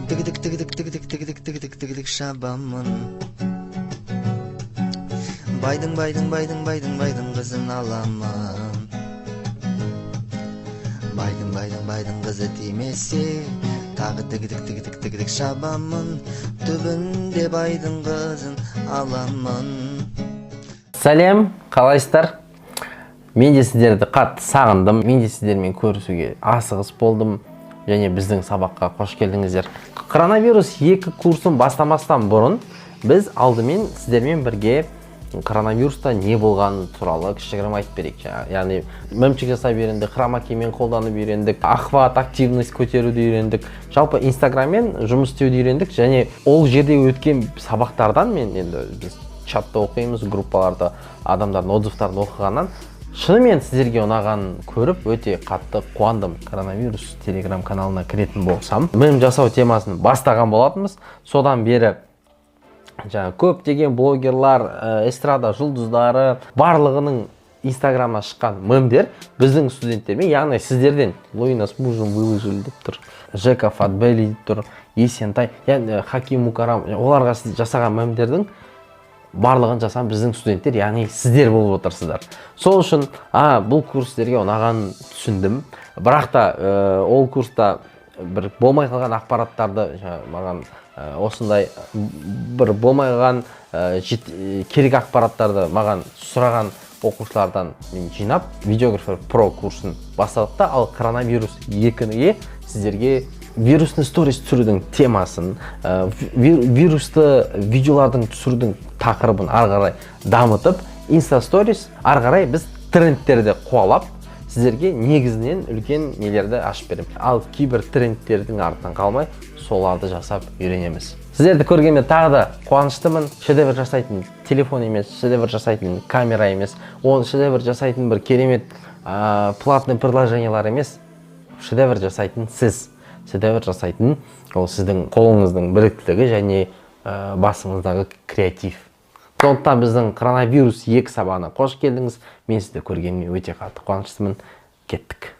Tıgıdık tıgıdık tıgıdık tıgıdık tıgıdık tıgıdık şabamın. Baydın baydın baydın baydın baydın kızın alamam. Baydın baydın baydın kızı demesi. Tağı tıgıdık tıgıdık tıgıdık şabamın. Түбінде байдың kızın аламын. Сәлем, қалайсыздар? Мен де сіздерді қатты сағындым. Мен де сіздермен көрісуге асығыс болдым. Және біздің сабаққа қош келдіңіздер. Коронавирус 2 курсын бастамастан бұрын біз алдымен сіздермен бірге коронавируста не болғаны туралы кішігірім айтып берейік. Яғни мемчик жасап үйрендік, хромакеймен қолданып үйрендік, охват, активность көтеруді үйрендік. Жалпы инстаграммен жұмыс істеуді үйрендік. Және ол жерде өткен сабақтардан мен енді біз чатта оқимыз, группаларда адамдардың отзывтарын оқығаннан шынымен сіздерге ұнағанын көріп өте қатты қуандым. Коронавирус телеграм каналына кіретін болсам, мем жасау темасын бастаған болатынбыз. Содан бері көптеген блогерлар, эстрада жұлдыздары барлығының инстаграмға шыққан мемдер біздің студенттермен, яғни сіздерден Луина с мужем выложили деп тұр, Жека Фатбели деп тұр, Есентай, яғни Хаким Мукарам, оларға жасаған мемдердің барлығын жасаған біздің студенттер, яғни сіздер болып отырсыздар. Сол үшін бұл курс сіздерге ұнағанын түсіндім. Бірақ та ол курста бір болмай қалған ақпараттарды маған осындай бір болмай қалған керек ақпараттарды маған сұраған оқушылардан мен жинап видеографер про курсын бастадық та, ал коронавирус 2-ге сіздерге вирусный сторис түсірудің темасын, вирусты видеолардың түсірудің тақырыбын ары қарай дамытып, инста сторис ары қарай біз трендтерді қуалап сіздерге негізінен үлкен нелерді ашып беремін. Ал кейбір трендтердің артынан қалмай соларды жасап үйренеміз. Сіздерді көргенмен тағы да қуаныштымын. Шедевр жасайтын телефон емес, шедевр жасайтын камера емес, оны шедевр жасайтын бір керемет платный приложениялар емес, шедевр жасайтын сіз. Шедевр жасайтын ол сіздің қолыңыздың біліктілігі және басыңыздағы креатив. Сондықтан біздің коронавирус 2 сабағына қош келдіңіз. Мен сізді көргеніме өте қатты қуаныштымын. Кеттік.